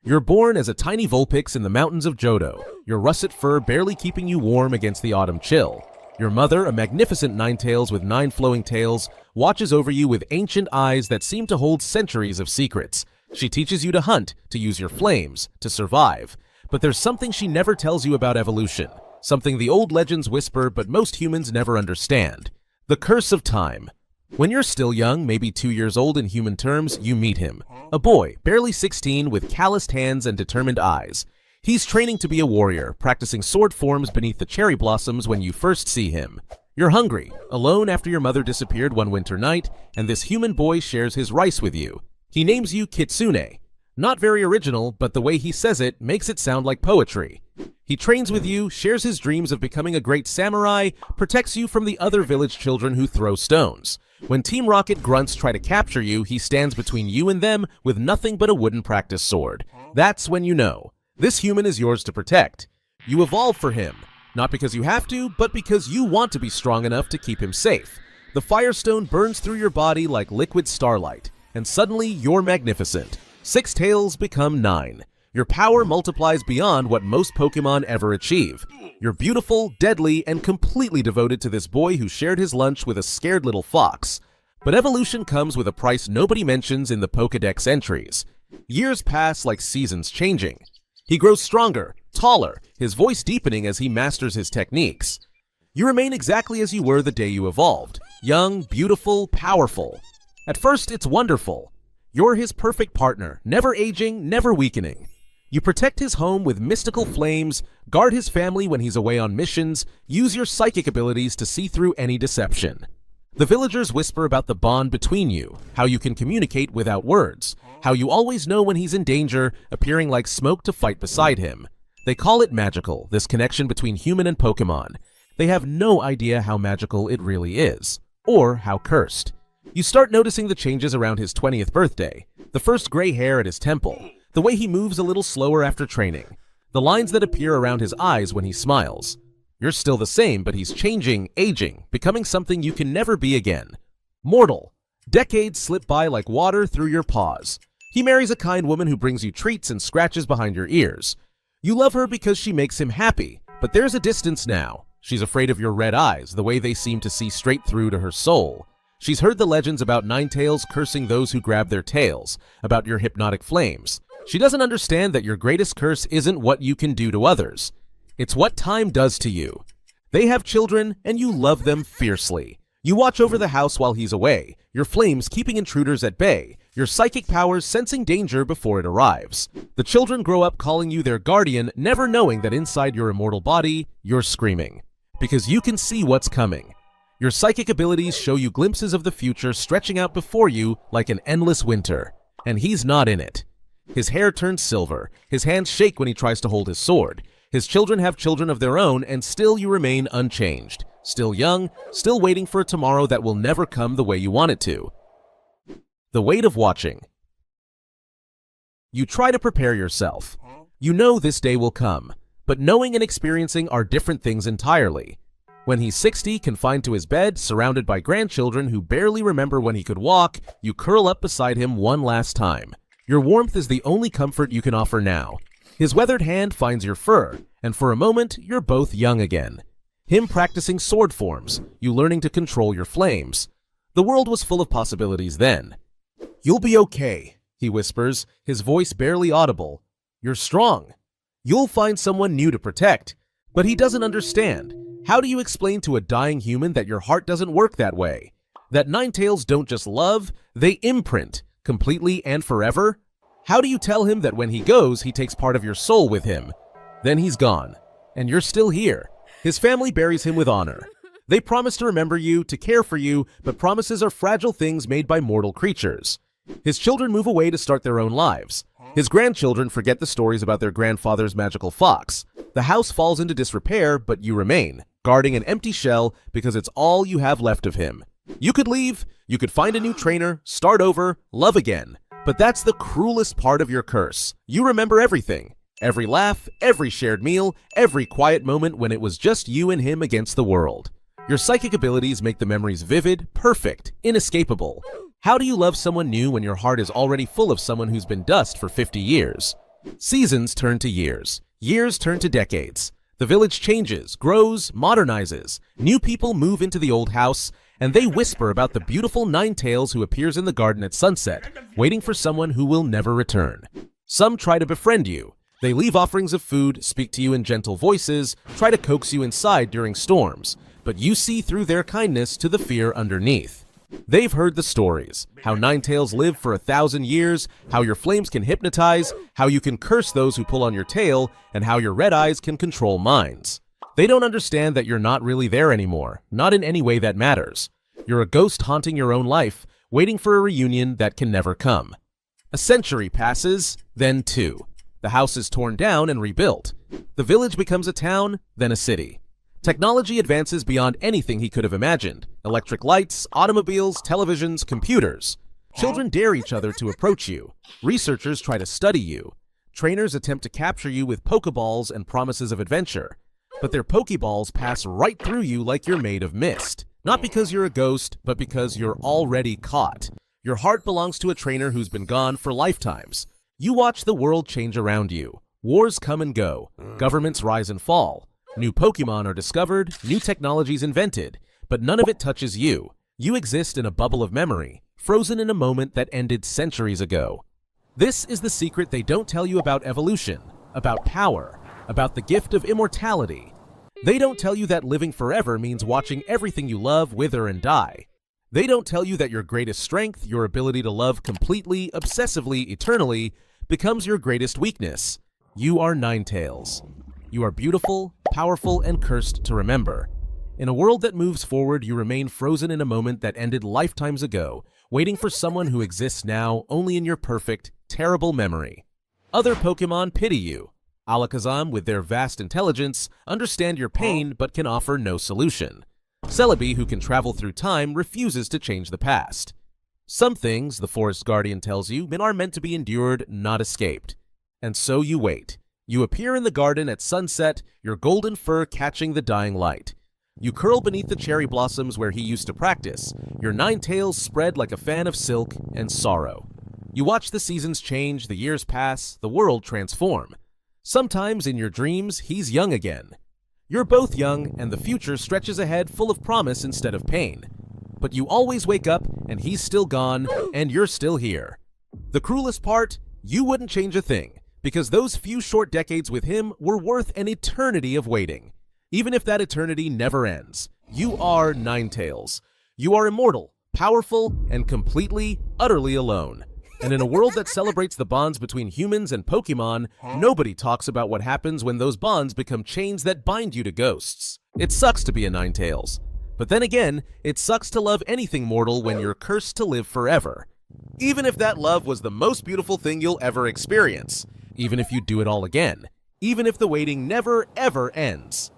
You're born as a tiny Vulpix in the mountains of Johto, your russet fur barely keeping you warm against the autumn chill. Your mother, a magnificent Ninetales with 9 flowing tails, watches over you with ancient eyes that seem to hold centuries of secrets. She teaches you to hunt, to use your flames, to survive. But there's something she never tells you about evolution, something the old legends whisper but most humans never understand. The curse of time. When you're still young, maybe 2 years old in human terms, you meet him. A boy, barely 16, with calloused hands and determined eyes. He's training to be a warrior, practicing sword forms beneath the cherry blossoms when you first see him. You're hungry, alone after your mother disappeared one winter night, and this human boy shares his rice with you. He names you Kitsune. Not very original, but the way he says it makes it sound like poetry. He trains with you, shares his dreams of becoming a great samurai, protects you from the other village children who throw stones. When Team Rocket grunts try to capture you, he stands between you and them with nothing but a wooden practice sword. That's when you know. This human is yours to protect. You evolve for him, not because you have to, but because you want to be strong enough to keep him safe. The Firestone burns through your body like liquid starlight, and suddenly you're magnificent. 6 tails become 9. Your power multiplies beyond what most Pokémon ever achieve. You're beautiful, deadly, and completely devoted to this boy who shared his lunch with a scared little fox. But evolution comes with a price nobody mentions in the Pokédex entries. Years pass like seasons changing. He grows stronger, taller, his voice deepening as he masters his techniques. You remain exactly as you were the day you evolved. Young, beautiful, powerful. At first, it's wonderful. You're his perfect partner, never aging, never weakening. You protect his home with mystical flames, guard his family when he's away on missions, use your psychic abilities to see through any deception. The villagers whisper about the bond between you, how you can communicate without words, how you always know when he's in danger, appearing like smoke to fight beside him. They call it magical, this connection between human and Pokémon. They have no idea how magical it really is, or how cursed. You start noticing the changes around his 20th birthday, the first gray hair at his temple, the way he moves a little slower after training, the lines that appear around his eyes when he smiles. You're still the same, but he's changing, aging, becoming something you can never be again. Mortal. Decades slip by like water through your paws. He marries a kind woman who brings you treats and scratches behind your ears. You love her because she makes him happy, but there's a distance now. She's afraid of your red eyes, the way they seem to see straight through to her soul. She's heard the legends about Ninetales cursing those who grab their tails, about your hypnotic flames. She doesn't understand that your greatest curse isn't what you can do to others. It's what time does to you. They have children, and you love them fiercely. You watch over the house while he's away, your flames keeping intruders at bay, your psychic powers sensing danger before it arrives. The children grow up calling you their guardian, never knowing that inside your immortal body, you're screaming. Because you can see what's coming. Your psychic abilities show you glimpses of the future stretching out before you like an endless winter. And he's not in it. His hair turns silver, his hands shake when he tries to hold his sword. His children have children of their own, and still you remain unchanged. Still young, still waiting for a tomorrow that will never come the way you want it to. The weight of watching. You try to prepare yourself. You know this day will come, but knowing and experiencing are different things entirely. When he's 60, confined to his bed, surrounded by grandchildren who barely remember when he could walk, you curl up beside him one last time. Your warmth is the only comfort you can offer now. His weathered hand finds your fur, and for a moment, you're both young again. Him practicing sword forms, you learning to control your flames. The world was full of possibilities then. "You'll be okay," he whispers, his voice barely audible. "You're strong. You'll find someone new to protect." But he doesn't understand. How do you explain to a dying human that your heart doesn't work that way? That Ninetales don't just love, they imprint, completely and forever? How do you tell him that when he goes, he takes part of your soul with him? Then he's gone, and you're still here. His family buries him with honor. They promise to remember you, to care for you, but promises are fragile things made by mortal creatures. His children move away to start their own lives. His grandchildren forget the stories about their grandfather's magical fox. The house falls into disrepair, but you remain, guarding an empty shell because it's all you have left of him. You could leave, you could find a new trainer, start over, love again. But that's the cruelest part of your curse. You remember everything. Every laugh, every shared meal, every quiet moment when it was just you and him against the world. Your psychic abilities make the memories vivid, perfect, inescapable. How do you love someone new when your heart is already full of someone who's been dust for 50 years? Seasons turn to years. Years turn to decades. The village changes, grows, modernizes. New people move into the old house, and they whisper about the beautiful Ninetales who appears in the garden at sunset, waiting for someone who will never return. Some try to befriend you. They leave offerings of food, speak to you in gentle voices, try to coax you inside during storms, but you see through their kindness to the fear underneath. They've heard the stories, how Ninetales live for 1,000 years, how your flames can hypnotize, how you can curse those who pull on your tail, and how your red eyes can control minds. They don't understand that you're not really there anymore, not in any way that matters. You're a ghost haunting your own life, waiting for a reunion that can never come. A century passes, then 2. The house is torn down and rebuilt. The village becomes a town, then a city. Technology advances beyond anything he could have imagined. Electric lights, automobiles, televisions, computers. Children dare each other to approach you. Researchers try to study you. Trainers attempt to capture you with Pokeballs and promises of adventure. But their Pokeballs pass right through you like you're made of mist. Not because you're a ghost, but because you're already caught. Your heart belongs to a trainer who's been gone for lifetimes. You watch the world change around you. Wars come and go. Governments rise and fall. New Pokémon are discovered, new technologies invented, but none of it touches you. You exist in a bubble of memory, frozen in a moment that ended centuries ago. This is the secret they don't tell you about evolution, about power, about the gift of immortality. They don't tell you that living forever means watching everything you love wither and die. They don't tell you that your greatest strength, your ability to love completely, obsessively, eternally, becomes your greatest weakness. You are Ninetales. You are beautiful, powerful, and cursed to remember. In a world that moves forward, you remain frozen in a moment that ended lifetimes ago, waiting for someone who exists now only in your perfect, terrible memory. Other Pokémon pity you. Alakazam, with their vast intelligence, understand your pain but can offer no solution. Celebi, who can travel through time, refuses to change the past. Some things, the Forest Guardian tells you, are meant to be endured, not escaped. And so you wait. You appear in the garden at sunset, your golden fur catching the dying light. You curl beneath the cherry blossoms where he used to practice, your 9 tails spread like a fan of silk and sorrow. You watch the seasons change, the years pass, the world transform. Sometimes in your dreams, he's young again. You're both young, and the future stretches ahead full of promise instead of pain. But you always wake up, and he's still gone, and you're still here. The cruelest part? You wouldn't change a thing, because those few short decades with him were worth an eternity of waiting. Even if that eternity never ends, you are Ninetales. You are immortal, powerful, and completely, utterly alone. And in a world that celebrates the bonds between humans and Pokémon, nobody talks about what happens when those bonds become chains that bind you to ghosts. It sucks to be a Ninetales. But then again, it sucks to love anything mortal when you're cursed to live forever. Even if that love was the most beautiful thing you'll ever experience. Even if you do it all again. Even if the waiting never, ever ends.